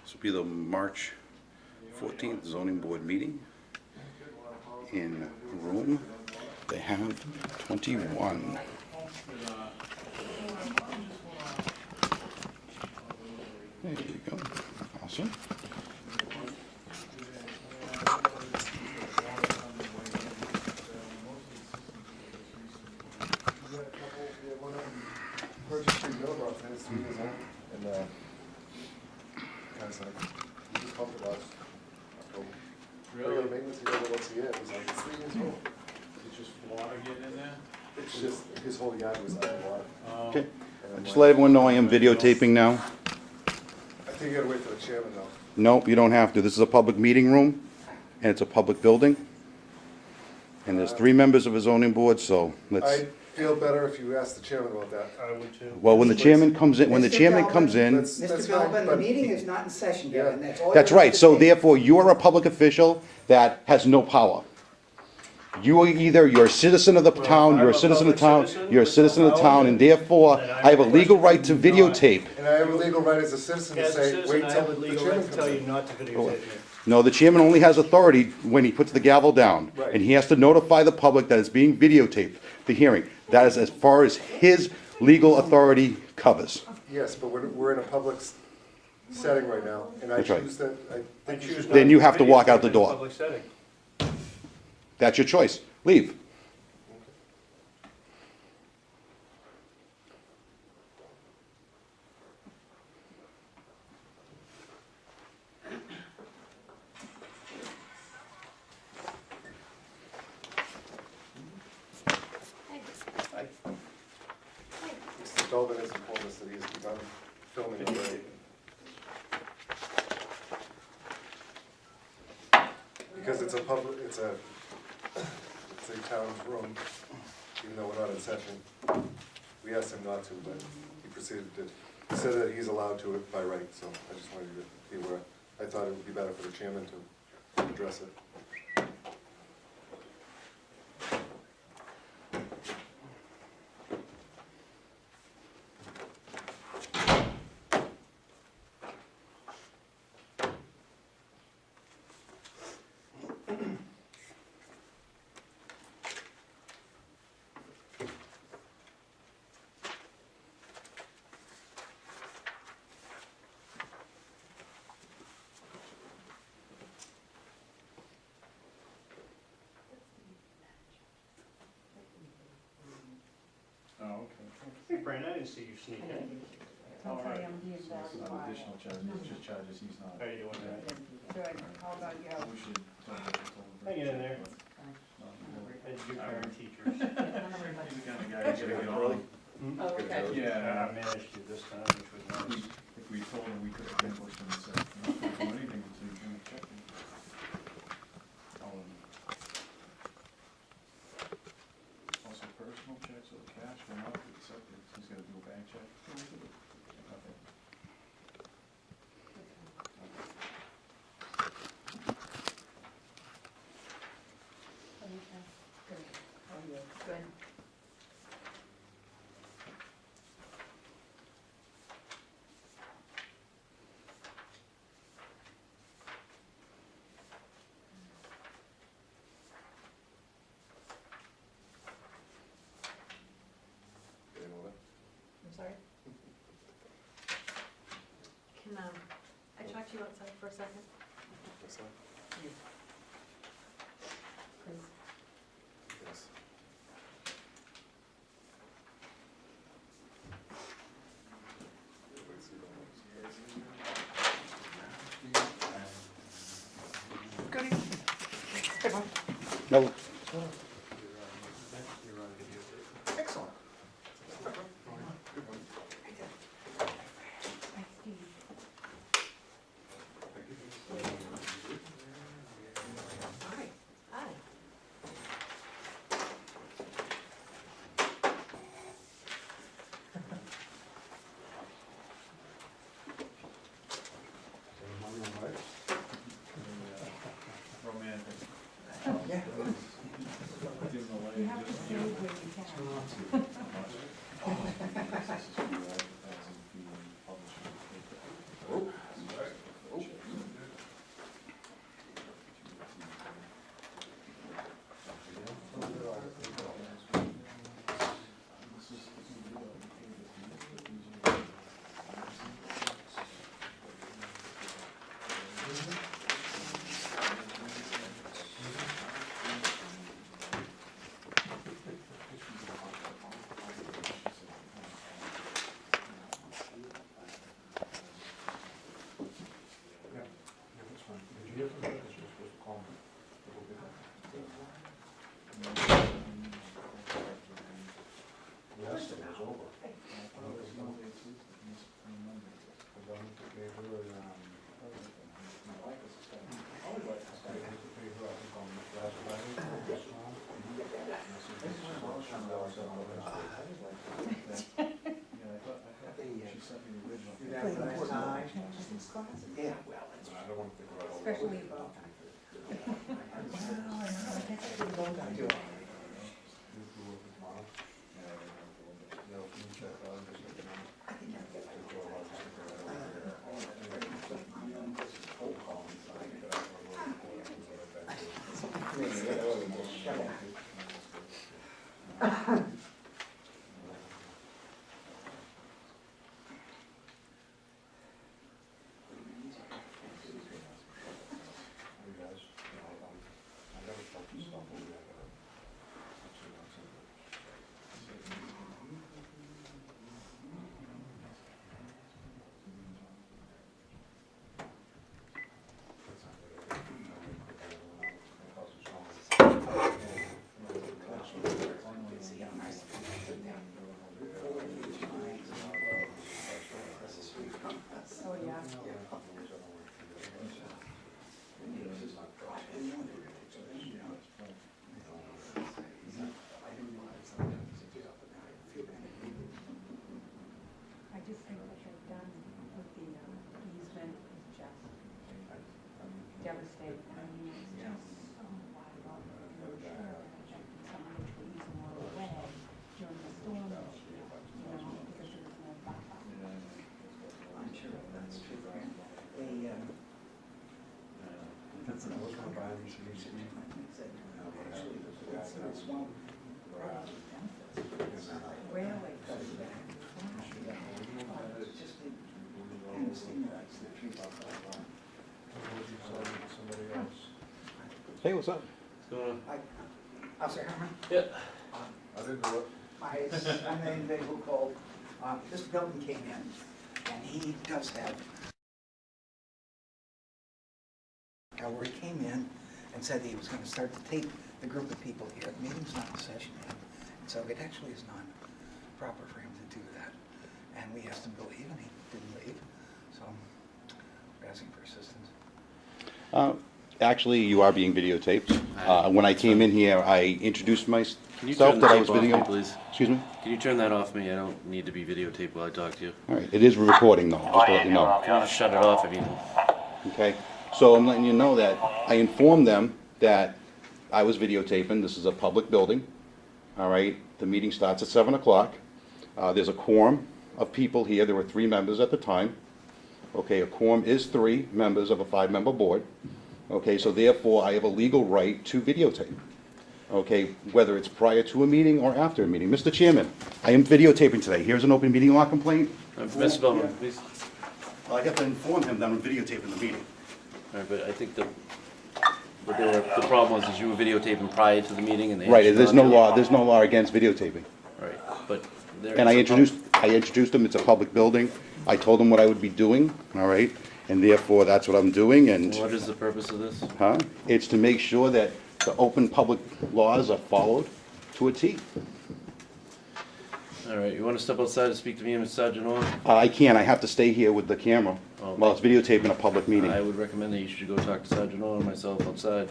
This will be the March 14th zoning board meeting in room. They have 21. There you go. Awesome. Registry mailbox, and it's 3 years old, and kind of like, we just pumped it last October. Regular maintenance, he does it once a year, it was like, it's 3 years old. It's just water getting in there? It's just, his whole yard was underwater. Okay. And I'm Just like, let everyone know I am videotaping now. I think you gotta wait for the chairman though. Nope, you don't have to. This is a public meeting room, and it's a public building. And there's 3 members of the zoning board, so let's, I'd feel better if you asked the chairman about that. I would too. well, when the chairman comes in, when the Mr. chairman Galvin, comes in, That's Mr. fine, Galvin, the but- meeting is not in session yet, Yeah. and that's all. that's you have right. to So say. therefore, you're a public official that has no power. You are either, you're a citizen of the town, I'm you're a a citizen of the public town, citizen you're a with citizen of the no town, power, and therefore, then I have a legal right to request you not- videotape. And I have a legal right as a citizen to As a say, citizen, wait I till have a the legal chairman right to tell comes you in. not to videotape me. No, the chairman only has authority when he puts the gavel down. Right. And he has to notify the public that it's being videotaped, the hearing. That is as far as his legal authority covers. Yes, but we're in a public setting right now, and I That's right. choose that, I I think you choose should. not Then you have to walk out videotape the in a door. Public setting. That's your choice. Leave. Mr. Dolvin has informed us that he has begun filming already. Because it's a public, it's a town's room, even though we're not in session. We asked him not to, but he proceeded to, he said that he's allowed to by right, so I just wanted you to be aware. I thought it would be better for the chairman to address it. Oh, okay. Hey, Fran, I didn't see you sneak in. Don't tell him he is It's not additional charges, it's just charges he's not. How you doing today? Good, how about you? We should. Hang in there. As you parent teachers. He's the kind of guy who's gonna get on. Oh, okay. Yeah, I managed to this time, which was nice. if we told him we could have ambushed him and said, you're not gonna do anything until you're gonna check him. Also personal checks or cash were not accepted, he's gotta do a bank check. Nothing. Good. Getting over it. I'm sorry? Can I talk to you outside for a second? That's all. Please. Yes. No, Excellent. Hi. Hi. Romantic. Yeah. Give him a You leg, have to just, stay you know. where you can. This is for you advertising fee and publishing. Yeah, well, that's. Especially about. Oh, yeah. I just think what they've done with the easement is just devastating. I mean, it's just so wide open. I'm sure that affected some of the trees along the way during the storm this year, because there was no buffer. I'm sure that's true. They, it's one. Really? It's just the, and the stimulates the trees. Hey, what's up? Officer Herman? Yeah. I didn't do it. I'm the individual who called, this building came in, and he does have, where he came in and said that he was gonna start to tape the group of people here. The meeting's not in session yet, so it actually is not proper for him to do that. And we asked him to leave, and he didn't leave, so we're asking for assistance. Actually, you are being videotaped. When I came in here, I introduced Can you myself turn the that I was tape off me, video. please? Excuse me? Can you turn that off me? I don't need to be videotaped while I talk to you. All right, it is recording though, just to let you know. Can you just shut it off if you... Okay, so I'm letting you know that I informed them that I was videotaping. This is a public building. All right, the meeting starts at 7 o'clock. There's a quorum of people here. There were 3 members at the time. Okay, a quorum is 3 members of a 5-member board. Okay, so therefore I have a legal right to videotape. Okay, whether it's prior to a meeting or after a meeting. Mr. Chairman, I am videotaping today. Here's an open meeting law complaint. Mr. Bowman, please. Well, I have to inform him that I'm videotaping the meeting. All right, but I think the problem was you were videotaping prior to the meeting and they... Right, asked you there's not no to. law against videotaping. Right, but there And I is a pub- introduced him, it's a public building. I told him what I would be doing, all right? And therefore, that's what I'm doing, and, What is the purpose of this? huh? It's to make sure that the open public laws are followed to a T. All right, you want to step outside and speak to me and Mr. Sergeant Orr? I can't, I have to stay here with the camera Oh. while it's videotaping a public meeting. I would recommend that you should go talk to Sergeant Orr and myself outside.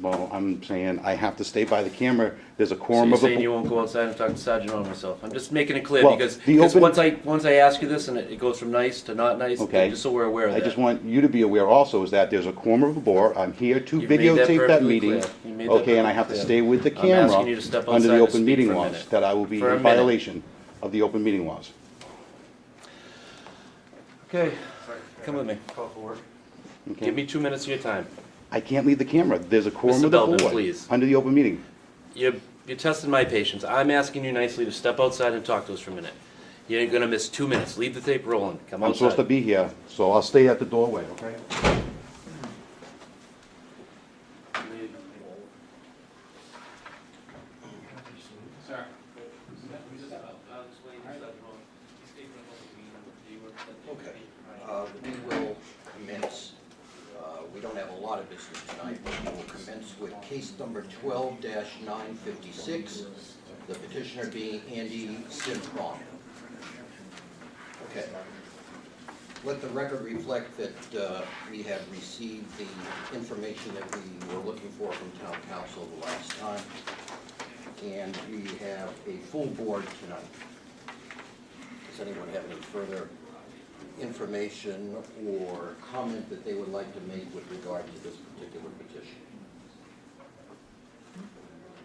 Well, I'm saying I have to stay by the camera. There's a So quorum you're of saying you a... won't go outside and talk to Sergeant Orr and myself? I'm just making it clear Well, because the open- once I ask you this and it goes from nice to not nice, Okay. just so we're aware of I that. just want you to be aware also is that there's a quorum of a board. I'm here to You've made that videotape that perfectly meeting. clear. You made that Okay, and I perfectly have to clear. stay with the I'm camera asking you to step under outside the and open speak meeting for a laws, minute. that I will be For a in minute. violation of the open meeting laws. Okay, come with me. Call for work. Okay? Give me 2 minutes of your time. I can't leave the camera. There's a quorum Mr. of the Belvin, board please. under the open meeting. You're testing my patience. I'm asking you nicely to step outside and talk to us for a minute. You're gonna miss 2 minutes. Leave the tape rolling. Come I'm supposed to outside. be here, so I'll stay at the doorway, okay? Okay, we will commence. We don't have a lot of business tonight. We will commence with case number 12-956, the petitioner being Andy Simpson. Okay. Let the record reflect that we have received the information that we were looking for from town council the last time, and we have a full board tonight. Does anyone have any further information or comment that they would like to make with regard to this particular petition?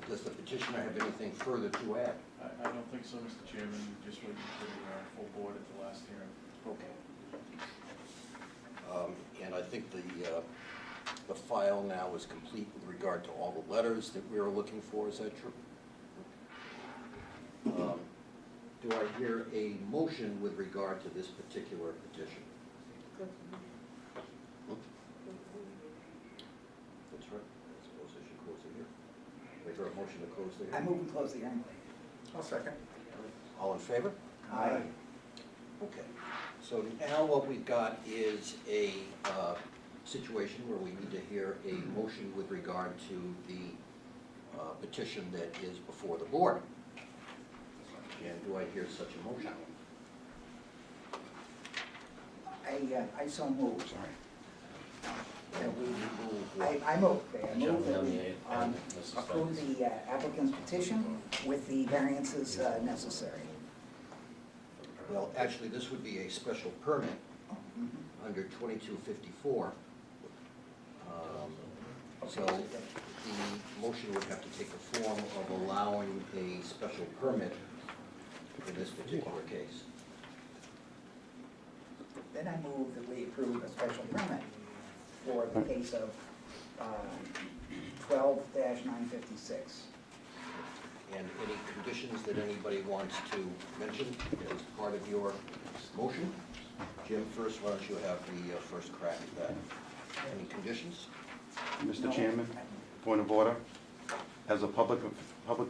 Does the petitioner have anything further to add? I don't think so, Mr. Chairman, just waiting for the full board at the last hearing. Okay. And I think the file now is complete with regard to all the letters that we were looking for, is that true? Do I hear a motion with regard to this particular petition? That's right, I suppose I should close the hearing. Wait for a motion to close the I hearing? move and close the hearing. I'll second. All in favor? Aye. Okay, so now what we've got is a situation where we need to hear a motion with regard to the petition that is before the board. And do I hear such a motion? I so move, sorry. That we, Move I move that we Gentlemen, approve the applicant's petition with the variances necessary. Well, actually, this would be a special permit under 2254. So the motion would have to take the form of allowing a special permit in this particular case. Then I move that we approve a special permit for the case of 12-956. And any conditions that anybody wants to mention as part of your motion? Jim, first, why don't you have the first crack at that? Any conditions? Mr. Chairman, point of order. As a public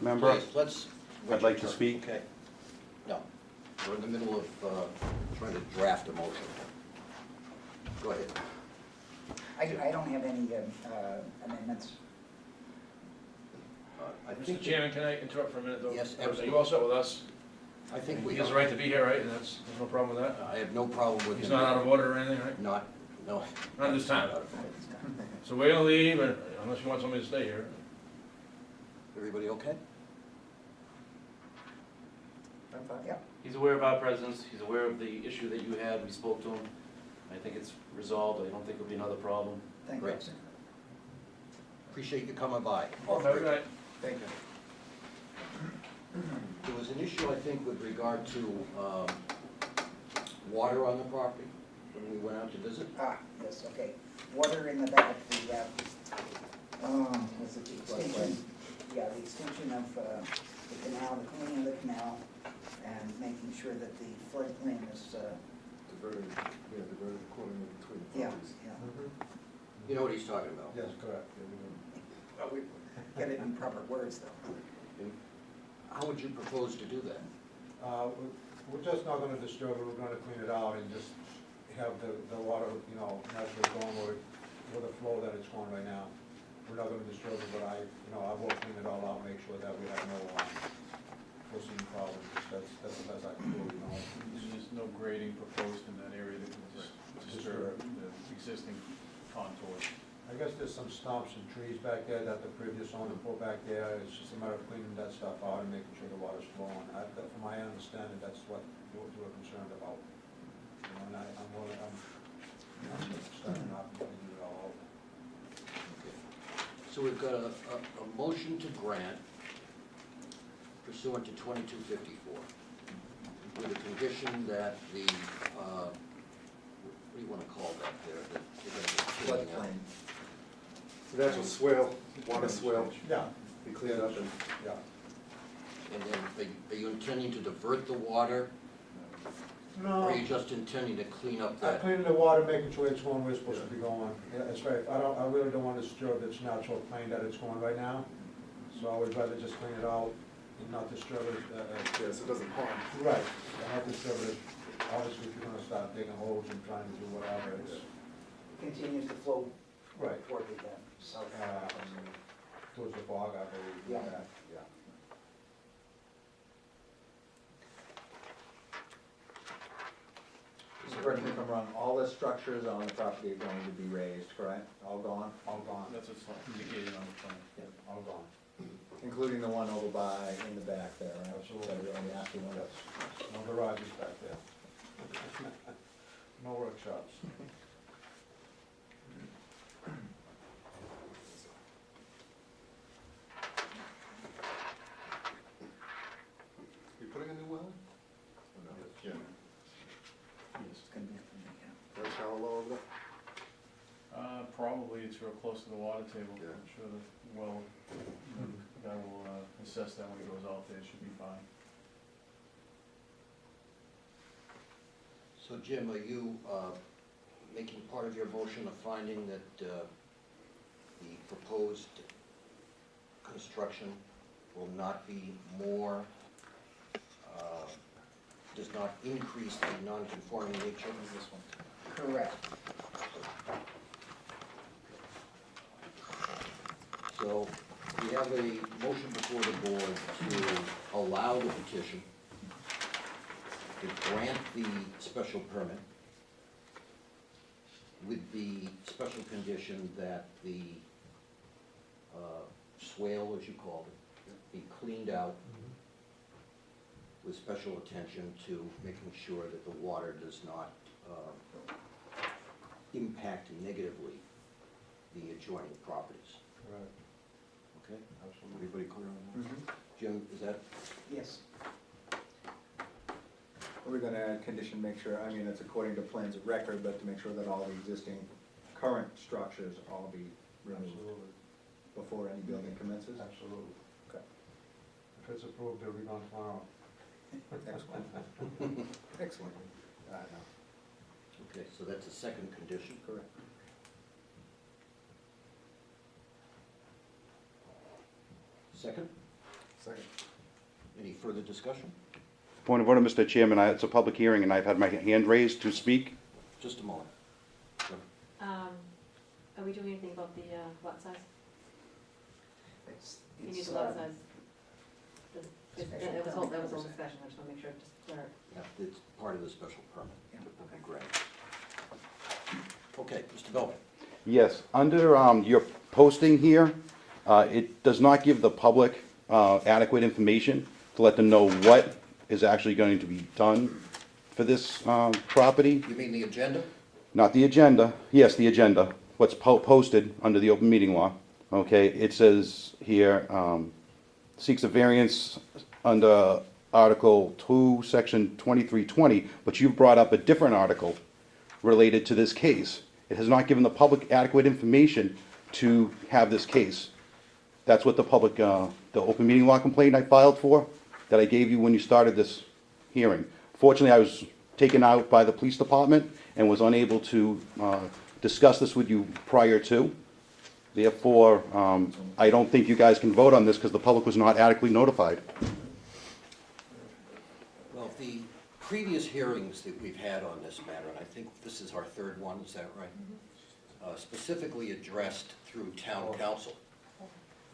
member, Please, let's. I'd like to speak. Okay. No, we're in the middle of trying to draft a motion. Go ahead. I don't have any amendments. I think, Mr. Chairman, can I interrupt for a minute, though? Yes, Are absolutely. you all set with us? I think we He has a are. right to be here, right? And there's no problem with that? I have no problem with him. He's not out of order or anything, right? Not, no. Not this time. Not out of order. So we're gonna leave, unless you want somebody to stay here. Everybody okay? I'm fine. Yep. He's aware of our presence, he's aware of the issue that you had, we spoke to him. I think it's resolved, I don't think it'll be another problem. Thank you. Great. Appreciate you coming by. Have a good night. Thank you. There was an issue, I think, with regard to water on the property when we went out to visit. Yes, okay. Water in the back, the, what's it, the extension, yeah, the extension of the canal, the cleaning of the canal, and making sure that the floodplain is, Diverted, diverted accordingly between the yeah, parties. yeah. You know what he's talking about? Yes, correct. Well, we get it in proper words, though. How would you propose to do that? We're just not gonna disturb it, we're gonna clean it out and just have the water, you know, naturally going with the flow that it's going right now. We're not gonna disturb it, but I will clean it all out, make sure that we have no foreseen problems. That's the best I can do, you know. There's no grading proposed in that area that would disturb the existing contours. I guess there's some stumps and trees back there that the previous owner put back there. It's just a matter of cleaning that stuff out and making sure the water's flowing. From my understanding, that's what you were concerned about. You know, and I'm starting up and cleaning it all over. Okay. So we've got a motion to grant pursuant to 2254 with a condition that the, what do you want to call that there? That you're gonna be cleaning out? So that's a swale, water swale, Yeah, we clean it up and yeah. And then are you intending to divert the water, or No, are you just intending to clean up I'm that? cleaning the water, making sure it's going where it's supposed to be going. Yeah, that's right. I really don't want to disturb its natural plane that it's going right now. So I would rather just clean it out and not disturb it. yeah, so it doesn't harm. Right, not disturb it. Obviously, if you're gonna start digging holes and trying to do whatever, it's, Continues to flow right. toward the Towards the bog, I believe. Yeah. Yeah. Mr. Correct me if I'm wrong, all the structures on the property are going to be raised, correct? All gone, All gone, That's what's indicated on the plan. all gone. including the one over by, in the back there, right? Absolutely. That really nasty one. Yes, no garages back there. No workshops. You putting a new well in? Or no? Yeah. Yes. It's gonna be up in the, Very shallow well over there? Probably it's real close to the water table. Yeah. I'm sure the well, the guy will assess that when he goes out there, it should be fine. So Jim, are you making part of your motion a finding that the proposed construction will not be more, does not increase the non-conforming nature of this one? correct. So we have a motion before the board to allow the petition, to grant the special permit with the special condition that the swale, as you called it, be cleaned out with special attention to making sure that the water does not impact negatively the adjoining properties. Right, Okay? absolutely. Everybody clear on that? Mhm. Jim, is that, Yes, Are we gonna condition, make sure, I mean, it's according to plans of record, but to make sure that all the existing current structures all be removed Absolutely, before any building commences? absolutely. Okay. If it's approved, they'll be gone tomorrow. Excellent. Excellent. I know. okay, so that's a second condition. Correct. Second, Second. any further discussion? Point of order, Mr. Chairman, it's a public hearing, and I've had my hand raised to speak. Just a moment. Are we doing anything about the lot size? it's, You need it's, the lot uh, size. Special That was permit whole covers discussion, I just wanna make sure, just clear. Yeah, it's part of the special permit. Yeah. Okay, great. Okay, Mr. Belvin. Yes, under your posting here, it does not give the public adequate information to let them know what is actually going to be done for this property. You mean the agenda? Not the agenda, yes, the agenda, what's posted under the open meeting law. Okay, it says here, seeks a variance under Article 2, Section 2320, but you've brought up a different article related to this case. It has not given the public adequate information to have this case. That's what the public, the open meeting law complaint I filed for, that I gave you when you started this hearing. Fortunately, I was taken out by the police department and was unable to discuss this with you prior to. Therefore, I don't think you guys can vote on this because the public was not adequately notified. Well, the previous hearings that we've had on this matter, and I think this is our third one, is that right? Specifically addressed through town council,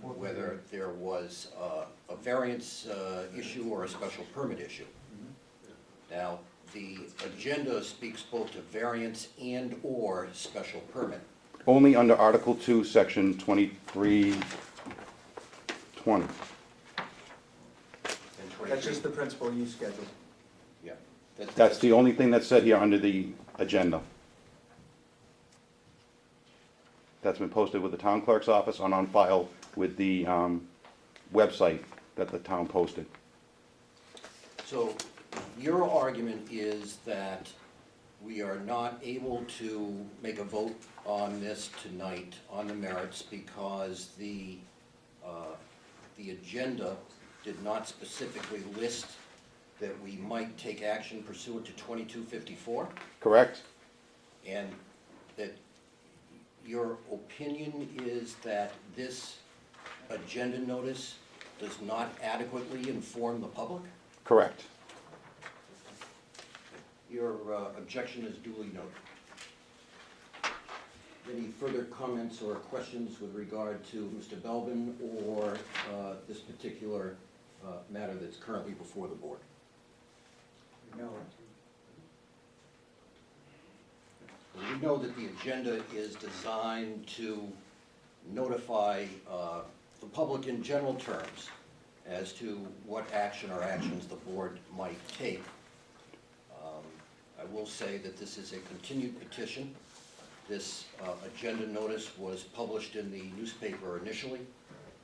whether there was a variance issue or a special permit issue. Now, the agenda speaks both to variance and/or special permit. Only under Article 2, Section 2320. And That's just the principal use schedule. Yeah. That's the only thing that's said here under the agenda. That's been posted with the town clerk's office and on file with the website that the town posted. So your argument is that we are not able to make a vote on this tonight on the merits because the agenda did not specifically list that we might take action pursuant to 2254, Correct? and that your opinion is that this agenda notice does not adequately inform the public? Correct. Your objection is duly noted. any further comments or questions with regard to Mr. Belbin or this particular matter that's currently before the board? No. We know that the agenda is designed to notify the public in general terms as to what action or actions the board might take. I will say that this is a continued petition. This agenda notice was published in the newspaper initially,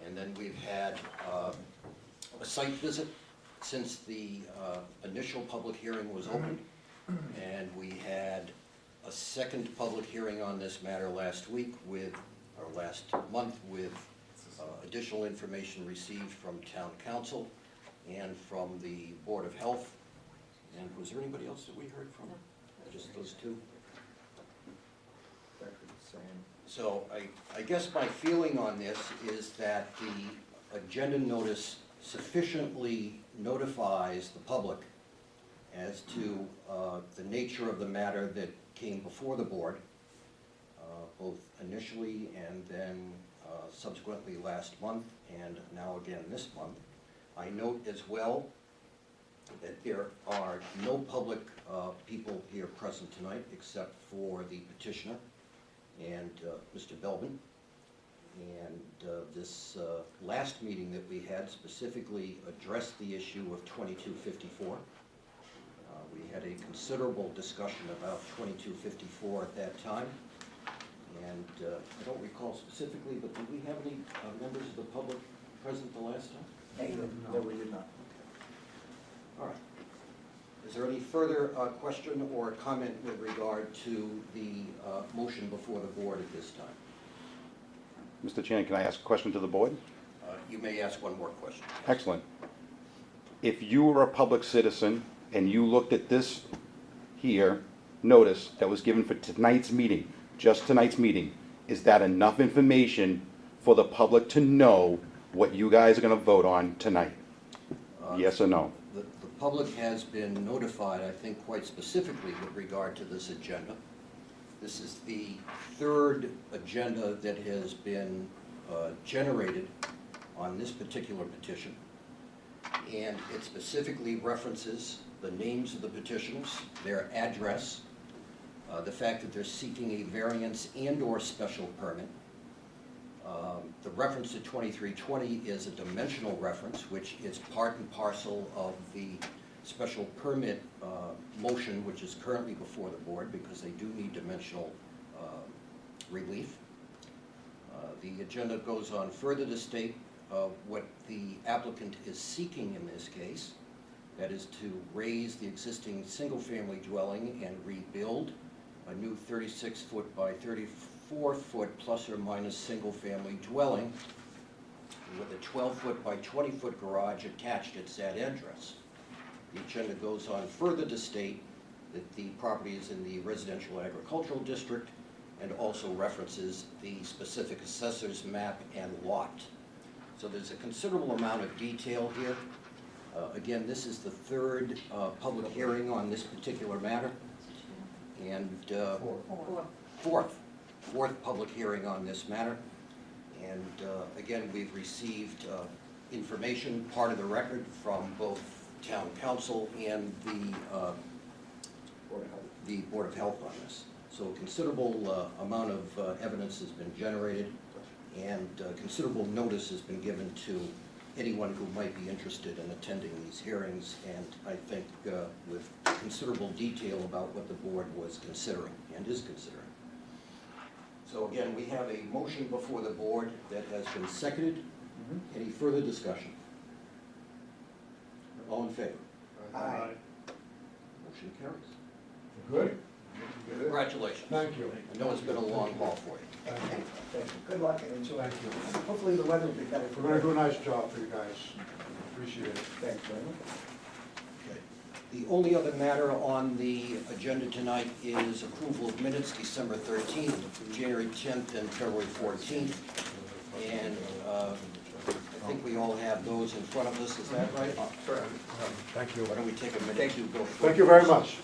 and then we've had a site visit since the initial public hearing was opened, and we had a second public hearing on this matter last month with additional information received from town council and from the Board of Health. And was there anybody else that we heard from? Just those two? Exactly the same. So I guess my feeling on this is that the agenda notice sufficiently notifies the public as to the nature of the matter that came before the board, both initially and then subsequently last month and now again this month. I note as well that there are no public people here present tonight except for the petitioner and Mr. Belbin. And this last meeting that we had specifically addressed the issue of 2254. We had a considerable discussion about 2254 at that time. And I don't recall specifically, but did we have any members of the public present the last time? No, we did not. All right. Is there any further question or comment with regard to the motion before the board at this time? Mr. Chairman, can I ask a question to the board? You may ask one more question. Excellent. If you were a public citizen and you looked at this here, notice that was given for tonight's meeting, just tonight's meeting, is that enough information for the public to know what you guys are going to vote on tonight? Yes or no? The public has been notified, I think, quite specifically with regard to this agenda. This is the third agenda that has been generated on this particular petition. And it specifically references the names of the petitioners, their address, the fact that they're seeking a variance and/or special permit. The reference to 2320 is a dimensional reference, which is part and parcel of the special permit motion, which is currently before the board, because they do need dimensional relief. The agenda goes on further to state what the applicant is seeking in this case, that is to raise the existing single-family dwelling and rebuild a new 36-foot by 34-foot plus or minus single-family dwelling with a 12-foot by 20-foot garage attached at said address. The agenda goes on further to state that the property is in the residential agricultural district and also references the specific assessor's map and lot. So there's a considerable amount of detail here. Again, this is the third public hearing on this particular matter. And fourth public hearing on this matter. And again, we've received information, part of the record, from both town council and the Board of Health on this. So a considerable amount of evidence has been generated, and considerable notice has been given to anyone who might be interested in attending these hearings, and I think with considerable detail about what the board was considering and is considering. So again, we have a motion before the board that has been seconded. Any further discussion? All in favor? Aye. Motion carries. Good? Congratulations. Thank you. I know it's been a long haul for you. Thank you. Thank you. Good luck and enjoy. Thank you. Hopefully the weather will be better for We're gonna do you. a nice job for you guys. Appreciate it. Thanks very much. Okay. The only other matter on the agenda tonight is approval of minutes, December 13th, January 10th, and February 14th. And I think we all have those in front of us, is that right? Thank you. Why don't we take a minute to go through? Thank you very much.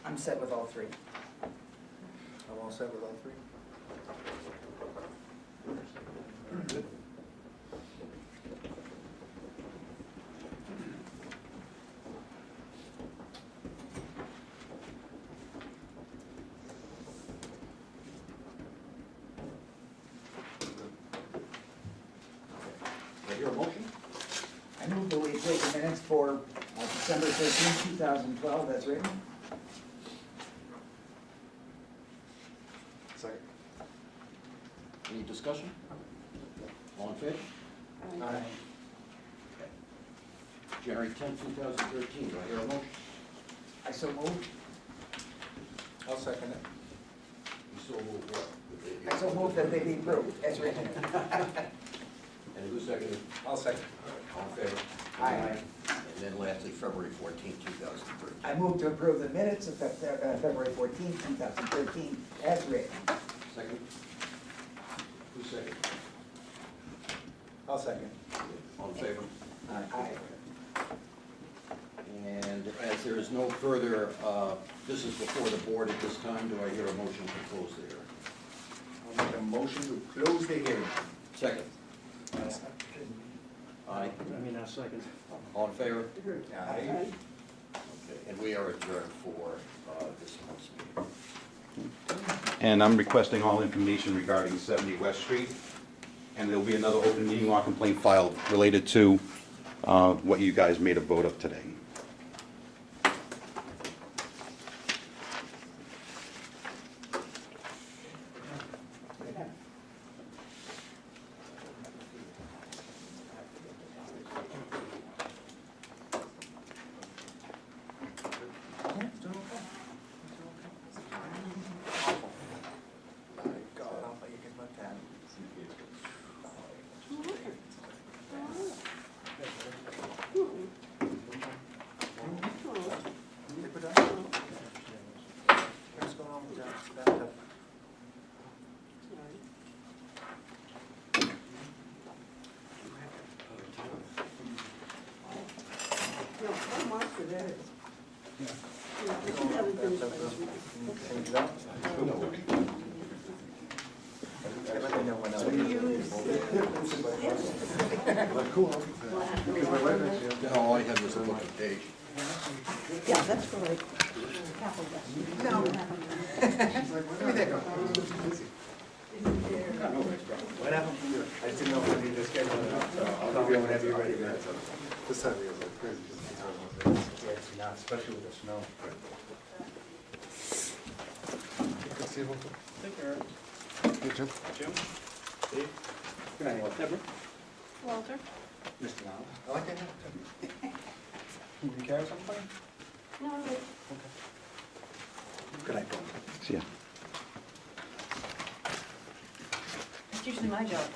I'm set with all three. I'm all set with all three? Good. Do I hear a motion? I move that we take the minutes for December 13, 2012, as written. Second. Any discussion? All in favor? Aye. January 10, 2013, do I hear a motion? I so move. I'll second it. You so move what? I so move that they be approved, as written. And who seconded? I'll second. All in favor? Aye. And then lastly, February 14, 2013. I move to approve the minutes of February 14, 2013, as written. Second? Who seconded? I'll second. All in favor? Aye. And as there is no further business before the board at this time, do I hear a motion to close the hearing? I'll make a motion to close the hearing. Second? Aye. I'll second. All in favor? Aye. Okay, and we are adjourned for this month's meeting. And I'm requesting all information regarding 70 West Street, and there'll be another open meeting law complaint filed related to what you guys made a vote of today. No, all I had was a book of page. Yeah, that's for like capital. No. Whatever. I just didn't know if we needed to schedule it, so I'll call you whenever you're ready. This time he was like crazy. Yeah, it's not, especially with the snow. See you. Take care. Hey, Jim. Jim? Dave? Good night, Walter. Walter? Mr. Lau. I like that. Can you carry something? No, I'm good. Good night, Paul. See ya. It's usually my job.